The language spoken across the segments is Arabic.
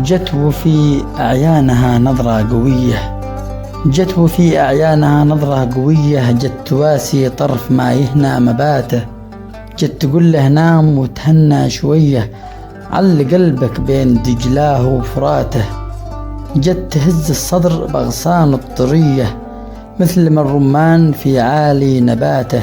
جت وفي أعيانها نظرة قوية، جت وفي أعيانها نظرة قوية، جت تواسي طرف ما يهنى مباته، جت تقول له نام وتهنى شوية، عل قلبك بين دجلاه وفراته، جت تهز الصدر بأغصان الطرية مثل ما الرمان في عالي نباته،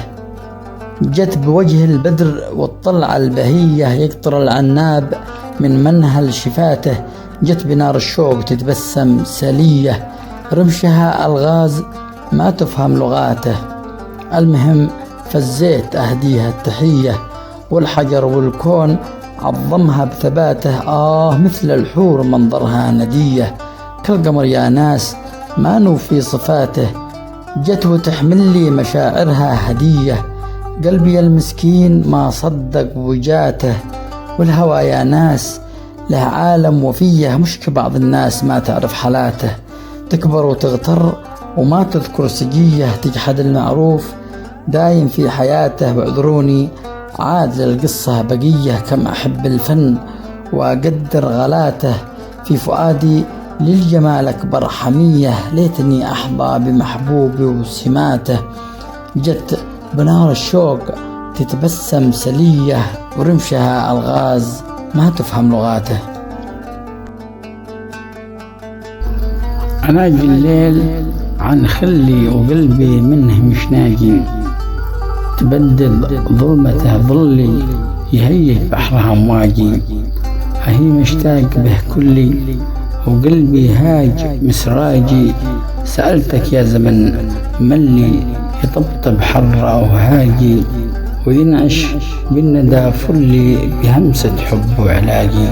جت بوجه البدر والطلعة البهية يقطر العناب من منهل شفاته، جت بنار الشوق تتبسم سلية، رمشها ألغاز ما تفهم لغاته. المهم فزيت أهديها التحية، والحجر والكون عظمها بثباته، مثل الحور منظرها ندية، كالقمر يا ناس ما نوفي صفاته، جت وتحمل لي مشاعرها هدية، قلبي المسكين ما صدق وجاته، والهوى يا ناس له عالم وفيه، مش كبعض الناس ما تعرف حالاته، تكبر وتغتر وما تذكر سجية، تجحد المعروف دايم في حياته، واعذروني عاد للقصة بقية، كم أحب الفن وأقدر غلاته، في فؤادي للجمال أكبر حمية، ليتني أحظى بمحبوبي وسماته، جت بنار الشوق تتبسم سلية، ورمشها ألغاز ما تفهم لغاته. أناجي الليل عن خلي وقلبي منه مش ناجي، تبدل ظلمته ظلي يهيج بحرها أمواجي، هي مشتاق به كلي وقلبي هاج مسراجي، سألتك يا زمن ملي يطبطب حر أوهاجي، وينعش بالندى فلي بهمسة حب وعلاجي.